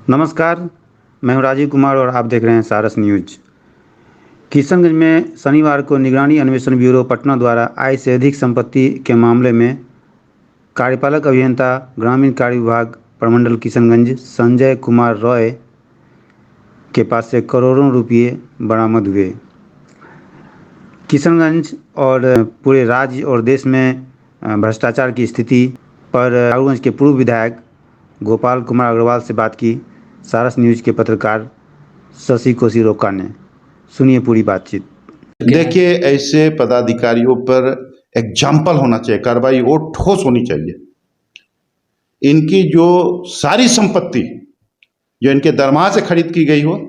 नमस्कार, मैं हूं राजीव कुमार और आप देख रहे हैं सारस न्यूज। किशनगंज में शनिवार को निगरानी अन्वेषण ब्यूरो पटना द्वारा आय से अधिक संपत्ति के मामले में कार्यपालक अभियंता ग्रामीण कार्य विभाग प्रमंडल किशनगंज संजय कुमार रॉय के पास से करोड़ों रुपये बरामद हुए। किशनगंज और पूरे राज्य और देश में भ्रष्टाचार की स्थिति पर राघवगंज के पूर्व विधायक गोपाल कुमार अग्रवाल से बात की सारस न्यूज के पत्रकार शशि कोसी रोका ने। सुनिए पूरी बातचीत। देखिए, ऐसे पदाधिकारियों पर एग्जाम्पल होना चाहिए, कार्रवाई और ठोस होनी चाहिए। इनकी जो सारी संपत्ति जो इनके दरमाहा से खरीद की गई हो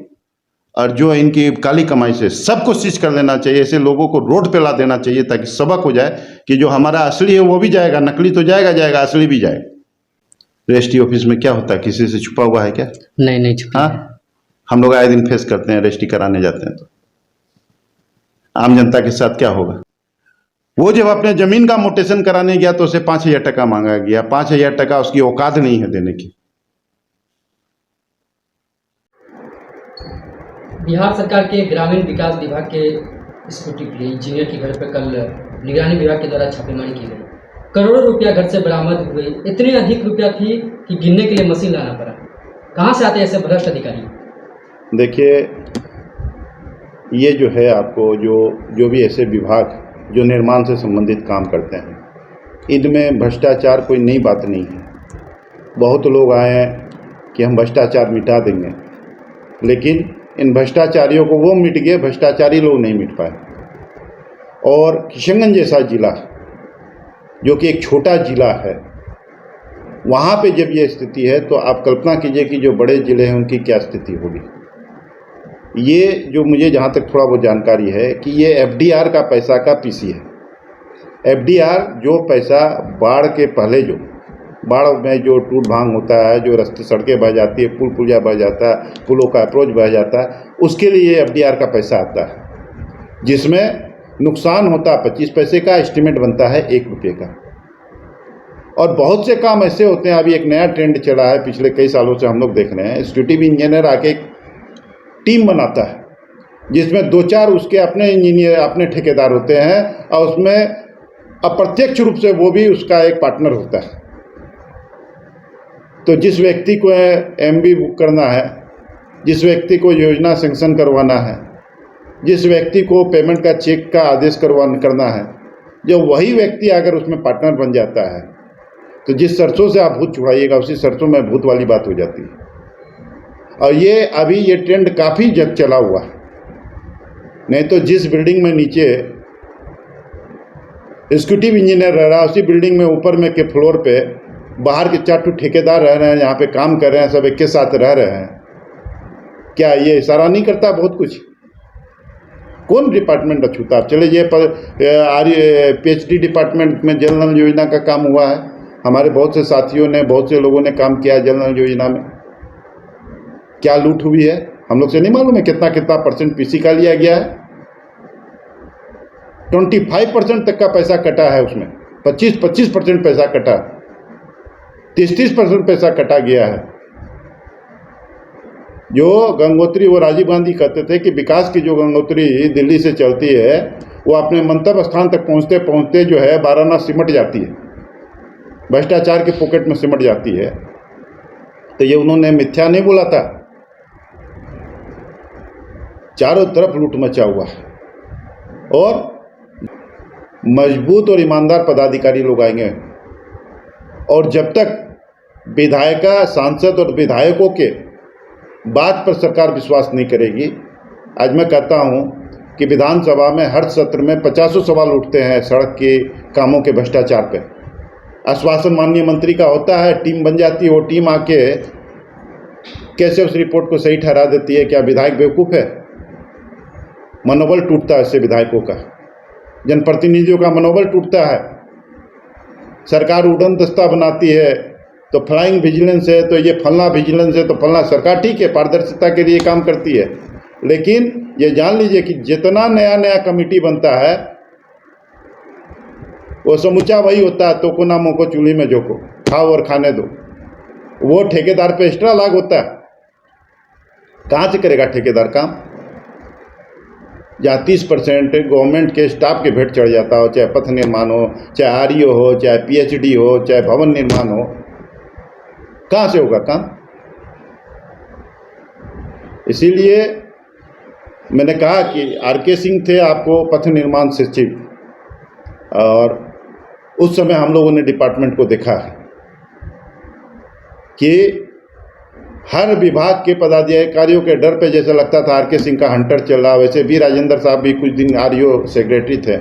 और जो इनकी काली कमाई से, सबको सीज कर लेना चाहिए। ऐसे लोगों को रोड पे ला देना चाहिए ताकि सबक हो जाए कि जो हमारा असली है वो भी जाएगा, नकली तो जाएगा, असली भी जाएगा। रजिस्ट्री ऑफिस में क्या होता है, किसी से छुपा हुआ है क्या? नहीं छुपा है। हम लोग आए दिन फेस करते हैं, रजिस्ट्री कराने जाते हैं तो आम जनता के साथ क्या होगा। वो जब अपने जमीन का मोटेशन कराने गया तो उसे 5,000 टका मांगा गया। 5,000 टका उसकी औकात नहीं है देने की। बिहार सरकार के ग्रामीण विकास विभाग के स्कूटी प्ले इंजीनियर के घर पर कल निगरानी विभाग के द्वारा छापेमारी की गई। करोड़ों रुपया घर से बरामद हुए। इतनी अधिक रुपया थी कि गिनने के लिए मशीन लाना पड़ा। कहाँ से आते हैं ऐसे भ्रष्ट अधिकारी? देखिए, ये जो है आपको जो भी ऐसे विभाग जो निर्माण से संबंधित काम करते हैं, इनमें भ्रष्टाचार कोई नई बात नहीं है। बहुत लोग आए हैं कि हम भ्रष्टाचार मिटा देंगे, लेकिन इन भ्रष्टाचारियों को वो मिट गए, भ्रष्टाचारी लोग नहीं मिट पाए। और किशनगंज जैसा जिला जो कि एक छोटा जिला है, वहाँ पे जब ये स्थिति है तो आप कल्पना कीजिए कि जो बड़े जिले हैं उनकी क्या स्थिति होगी। ये जो मुझे जहाँ तक थोड़ा बहुत जानकारी है कि ये एफडीआर का पैसा का पीसी है। एफडीआर जो पैसा बाढ़ के पहले, जो बाढ़ में जो टूट भांग होता है, जो रास्ते सड़कें बह जाती है, पुल पुलिया बह जाता है, पुलों का अप्रोच बह जाता है, उसके लिए ये एफडीआर का पैसा आता है, जिसमें नुकसान होता है 25 पैसे का, एस्टिमेट बनता है 1 रुपये का। और बहुत से काम ऐसे होते हैं, अभी एक नया ट्रेंड चला है पिछले कई सालों से हम लोग देख रहे हैं। एग्जीक्यूटिव इंजीनियर आके टीम बनाता है जिसमें 2-4 उसके अपने इंजीनियर, अपने ठेकेदार होते हैं, और उसमें अप्रत्यक्ष रूप से वो भी उसका एक पार्टनर होता है। तो जिस व्यक्ति को एमबी बुक करना है, जिस व्यक्ति को योजना सैंक्शन करवाना है, जिस व्यक्ति को पेमेंट का चेक का आदेश करना है, जब वही व्यक्ति अगर उसमें पार्टनर बन जाता है तो जिस सरसों से आप भूत छुड़ाइएगा उसी सरसों में भूत वाली बात हो जाती है। और ये अभी ये ट्रेंड काफ़ी जग चला हुआ है। नहीं तो जिस बिल्डिंग में नीचे एग्जीक्यूटिव इंजीनियर रह रहा है, उसी बिल्डिंग में ऊपर में के फ्लोर पे बाहर के 4 ठेकेदार रह रहे हैं, यहाँ पे काम कर रहे हैं, सब एक के साथ रह रहे हैं। क्या ये इशारा नहीं करता बहुत कुछ? कौन डिपार्टमेंट अछूता? आप चले ये PhD डिपार्टमेंट में जल नल योजना का काम हुआ है। हमारे बहुत से साथियों ने, बहुत से लोगों ने काम किया है जल नल योजना में। क्या लूट हुई है हम लोग से नहीं मालूम है। कितना परसेंट पीसी का लिया गया है। 25% तक का पैसा कटा है उसमें। 25% पैसा कटा, 30% पैसा कटा गया है। जो गंगोत्री, वो राजीव गांधी कहते थे कि विकास की जो गंगोत्री दिल्ली से चलती है वो अपने मंतव्य स्थान तक पहुंचते पहुंचते जो है वाराणसी सिमट जाती है, भ्रष्टाचार के पॉकेट में सिमट जाती है। तो ये उन्होंने मिथ्या नहीं बोला था। चारों तरफ लूट मचा हुआ है और मजबूत और ईमानदार पदाधिकारी लोग आएंगे। और जब तक विधायिका, सांसद और विधायकों के बात पर सरकार विश्वास नहीं करेगी, आज मैं कहता हूं कि विधानसभा में हर सत्र में 50 सवाल उठते हैं सड़क के कामों के भ्रष्टाचार पे। आश्वासन माननीय मंत्री का होता है, टीम बन जाती है, वो टीम आके कैसे उस रिपोर्ट को सही ठहरा देती है। क्या विधायक बेवकूफ़ है? मनोबल टूटता है इससे विधायकों का, जनप्रतिनिधियों का मनोबल टूटता है। सरकार उड़न दस्ता बनाती है तो फ्लाइंग विजिलेंस है, तो ये फलना विजिलेंस है, तो फलना। सरकार ठीक है, पारदर्शिता के लिए काम करती है, लेकिन ये जान लीजिए कि जितना नया कमेटी बनता है वो समूचा वही होता है, तो को नामों को चूल्ही में झोंको, खाओ और खाने दो। वो ठेकेदार पे एक्स्ट्रा लाग होता है। कहाँ से करेगा ठेकेदार काम? जहाँ 30% गवर्नमेंट के स्टाफ के भेंट चढ़ जाता हो, चाहे पथ निर्माण हो, चाहे आरईओ हो, चाहे पीएचडी हो, चाहे भवन निर्माण हो, कहाँ से होगा काम? इसीलिए मैंने कहा कि आरके सिंह थे आपको पथ निर्माण सचिव, और उस समय हम लोगों ने डिपार्टमेंट को देखा कि हर विभाग के पदाधिकारियों के डर पे जैसे लगता था आरके सिंह का हंटर चल रहा, वैसे भी राजेंद्र साहब भी कुछ दिन आरईओ सेक्रेटरी थे।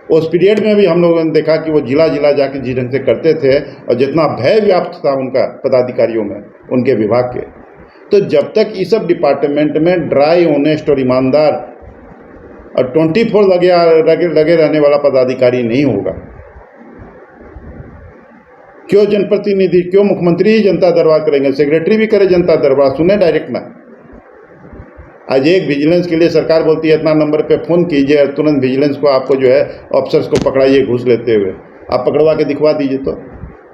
उस पीरियड में भी हम लोगों ने देखा कि वो जिला जिला जाके जिस ढंग से करते थे, और जितना भय व्याप्त था उनका पदाधिकारियों में, उनके विभाग के। तो जब तक इस सब डिपार्टमेंट में ड्राई, ऑनेस्ट और ईमानदार और 24 लगे रहने वाला पदाधिकारी नहीं होगा, क्यों जनप्रतिनिधि, क्यों मुख्यमंत्री ही जनता दरबार करेंगे? सेक्रेटरी भी करे जनता दरबार, सुने डायरेक्ट ना। आज एक विजिलेंस के लिए सरकार बोलती है इतना नंबर पे फ़ोन कीजिए, तुरंत विजिलेंस को आपको जो है ऑफिसर्स को पकड़ाइए घूस लेते हुए। आप पकड़वा के दिखवा दीजिए, तो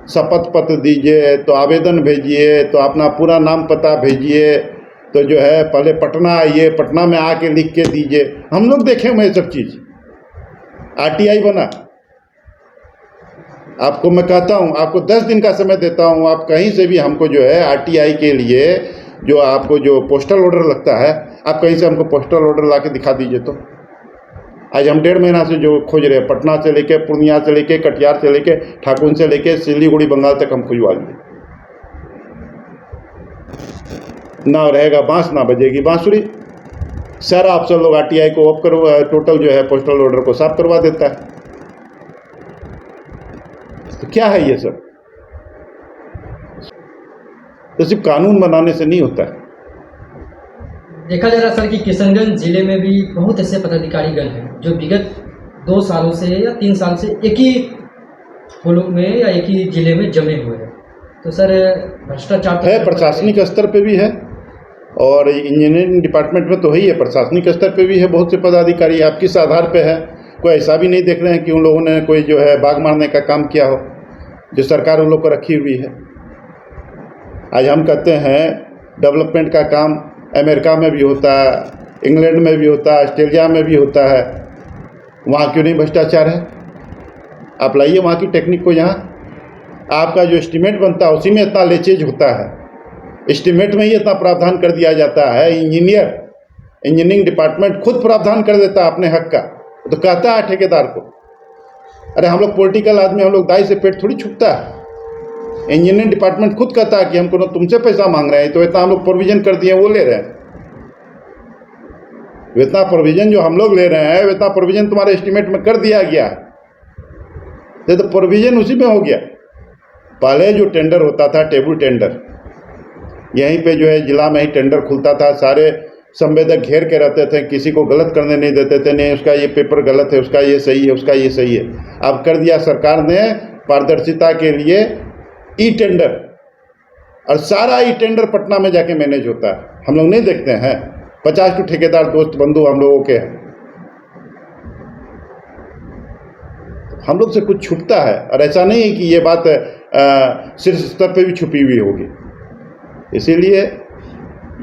शपथ पत्र दीजिए, तो आवेदन भेजिए, तो अपना पूरा नाम पता भेजिए, तो जो है पहले पटना आइए, पटना में आके लिख के दीजिए। हम लोग देखे हुए ये सब चीज़। आरटीआई बना, आपको मैं कहता हूँ, आपको 10 दिन का समय देता हूँ, आप कहीं से भी हमको जो है आरटीआई के लिए जो आपको जो पोस्टल ऑर्डर लगता है, आप कहीं से हमको पोस्टल ऑर्डर ला के दिखा दीजिए। तो आज हम 1.5 महीना से जो खोज रहे हैं, पटना से लेके, पूर्णिया से लेके, कटिहार से लेके, ठाकुर से लेके सिलीगुड़ी बंगाल तक हम खुजवा लिए। ना रहेगा बांस, ना बजेगी बांसुरी। सारा अफसर लोग आरटीआई को ऑफ करवा, टोटल जो है पोस्टल ऑर्डर को साफ करवा देता है। तो क्या है ये सब? तो सिर्फ कानून बनाने से नहीं होता है। देखा जा रहा सर कि किशनगंज जिले में भी बहुत ऐसे पदाधिकारीगण हैं जो विगत 2 सालों से या 3 साल से एक ही मुल्क में या एक ही जिले में जमे हुए हैं। तो सर भ्रष्टाचार है, प्रशासनिक स्तर पे भी है, और इंजीनियरिंग डिपार्टमेंट में तो है ही है, प्रशासनिक स्तर पे भी है बहुत से पदाधिकारी। आप किस आधार पे है? कोई ऐसा भी नहीं देख रहे हैं कि उन लोगों ने कोई जो है बाग मारने का काम किया हो, जो सरकार उन लोग को रखी हुई है। आज हम कहते हैं डेवलपमेंट का काम अमेरिका में भी होता है, इंग्लैंड में भी होता है, ऑस्ट्रेलिया में भी होता है, वहाँ क्यों नहीं भ्रष्टाचार है? आप लाइए वहाँ की टेक्निक को यहाँ। आपका जो एस्टीमेट बनता है उसी में इतना लेचेज होता है, एस्टीमेट में ही इतना प्रावधान कर दिया जाता है। इंजीनियरिंग डिपार्टमेंट खुद प्रावधान कर देता है अपने हक का, तो कहता है ठेकेदार को। अरे हम लोग पॉलिटिकल आदमी, हम लोग दाई से पेट थोड़ी छुपता है। इंजीनियरिंग डिपार्टमेंट खुद कहता है कि हमको ना तुमसे पैसा मांग रहे हैं, तो इतना हम लोग प्रोविजन कर दिए, वो ले रहे हैं। इतना प्रोविजन जो हम लोग ले रहे हैं, इतना प्रोविजन तुम्हारे एस्टीमेट में कर दिया गया है, तो प्रोविजन उसी में हो गया। पहले जो टेंडर होता था, टेबल टेंडर, यहीं पे जो है जिला में ही टेंडर खुलता था, सारे संवेदक घेर के रहते थे, किसी को गलत करने नहीं देते थे। नहीं, उसका ये पेपर गलत है, उसका ये सही है, उसका ये सही है। अब कर दिया सरकार ने पारदर्शिता के लिए ई टेंडर, और सारा ई टेंडर पटना में जाके मैनेज होता है। हम लोग नहीं देखते हैं, 50 तो ठेकेदार दोस्त बंधु हम लोगों के हैं। हम लोग से कुछ छुपता है, और ऐसा नहीं है कि ये बात शीर्ष स्तर पे भी छुपी हुई होगी। इसीलिए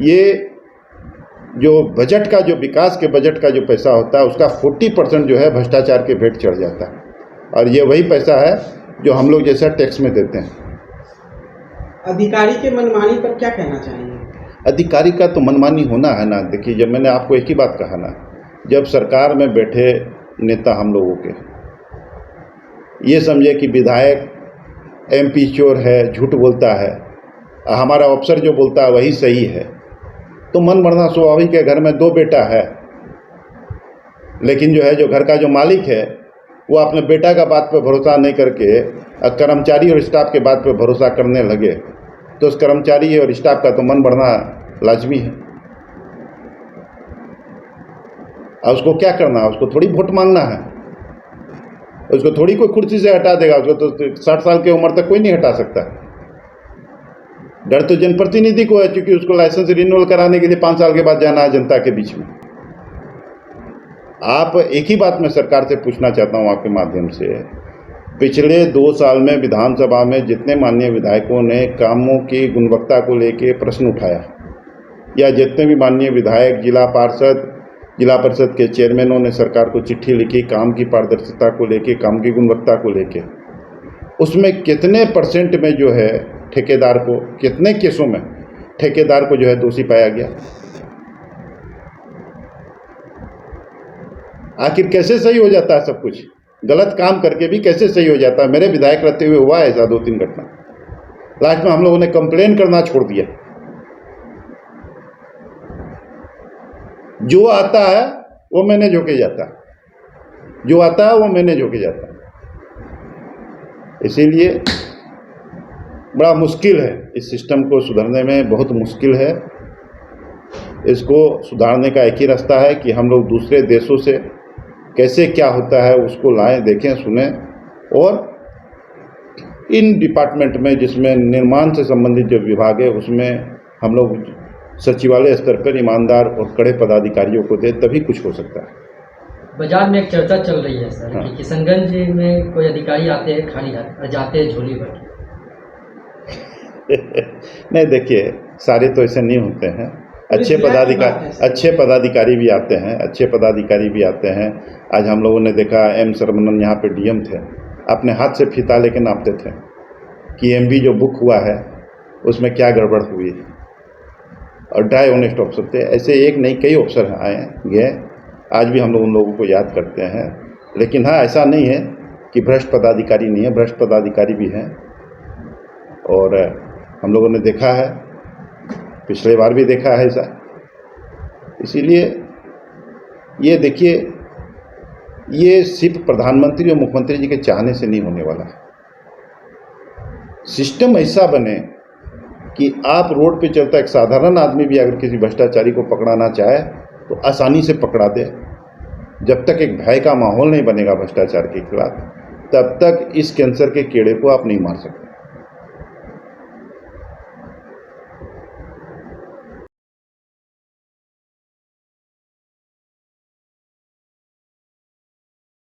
ये जो बजट का, जो विकास के बजट का जो पैसा होता है, उसका 40% जो है भ्रष्टाचार के भेंट चढ़ जाता है, और ये वही पैसा है जो हम लोग जैसा टैक्स में देते हैं। अधिकारी के मनमानी पर क्या कहना चाहेंगे? अधिकारी का तो मनमानी होना है ना। देखिए, जब मैंने आपको एक ही बात कहा ना, जब सरकार में बैठे नेता हम लोगों के ये समझे कि विधायक एमपी चोर है, झूठ बोलता है, हमारा अफसर जो बोलता है वही सही है, तो मन बढ़ना स्वाभाविक है। घर में 2 बेटा है, लेकिन जो है, जो घर का जो मालिक है, वो अपने बेटा का बात पे भरोसा नहीं करके कर्मचारी और स्टाफ के बात पे भरोसा करने लगे, तो उस कर्मचारी और स्टाफ का तो मन बढ़ना लाजमी है। और उसको क्या करना है? उसको थोड़ी वोट मांगना है, उसको थोड़ी कोई कुर्सी से हटा देगा। उसको तो 60 साल की उम्र तक कोई नहीं हटा सकता। डर तो जनप्रतिनिधि को है, क्योंकि उसको लाइसेंस रिन्यूअल कराने के लिए 5 साल के बाद जाना है जनता के बीच में। आप एक ही बात मैं सरकार से पूछना चाहता हूँ आपके माध्यम से, पिछले 2 साल में विधानसभा में जितने माननीय विधायकों ने कामों की गुणवत्ता को लेके प्रश्न उठाया, या जितने भी माननीय विधायक, जिला परिषद के चेयरमैनों ने सरकार को चिट्ठी लिखी काम की पारदर्शिता को लेके, काम की गुणवत्ता को लेके, उसमें कितने % में जो है ठेकेदार को, कितने केसों में ठेकेदार को जो है दोषी पाया गया? आखिर कैसे सही हो जाता है सब कुछ? गलत काम करके भी कैसे सही हो जाता है? मेरे विधायक रहते हुए हुआ है ऐसा 2-3 घटना। लास्ट में हम लोगों ने कंप्लेन करना छोड़ दिया। जो आता है वो मैनेज होके जाता है, जो आता है वो मैनेज होके जाता है। इसीलिए बड़ा मुश्किल है, इस सिस्टम को सुधारने में बहुत मुश्किल है। इसको सुधारने का एक ही रास्ता है कि हम लोग दूसरे देशों से कैसे क्या होता है उसको लाएं, देखें, सुने, और इन डिपार्टमेंट में जिसमें निर्माण से संबंधित जो विभाग है उसमें हम लोग सचिवालय स्तर पर ईमानदार और कड़े पदाधिकारियों को दें, तभी कुछ हो सकता है। बाजार में एक चर्चा चल रही है सर, हाँ। कि किशनगंज में कोई अधिकारी आते हैं खाली हाथ और जाते हैं झोली भर के। नहीं, देखिए, सारे तो ऐसे नहीं होते हैं। अच्छे पदाधिकारी भी आते हैं, अच्छे पदाधिकारी भी आते हैं। आज हम लोगों ने देखा एम सरमनन यहाँ पे डीएम थे, अपने हाथ से फीता लेके नापते थे कि एमबी जो बुक हुआ है उसमें क्या गड़बड़ हुई है, और ड्राई ऑनेस्ट ऑफिसर थे। ऐसे एक नहीं कई ऑफिसर आए गए, आज भी हम लोग उन लोगों को याद करते हैं। लेकिन हाँ, ऐसा नहीं है कि भ्रष्ट पदाधिकारी नहीं है, भ्रष्ट पदाधिकारी भी हैं। और हम लोगों ने देखा है, पिछले बार भी देखा है ऐसा। इसीलिए ये देखिए, ये सिर्फ प्रधानमंत्री और मुख्यमंत्री जी के चाहने से नहीं होने वाला। सिस्टम ऐसा बने कि आप रोड पे चलता एक साधारण आदमी भी अगर किसी भ्रष्टाचारी को पकड़ाना चाहे तो आसानी से पकड़ा दे। जब तक एक भय का माहौल नहीं बनेगा भ्रष्टाचार के खिलाफ, तब तक इस कैंसर के कीड़े को आप नहीं मार सकते।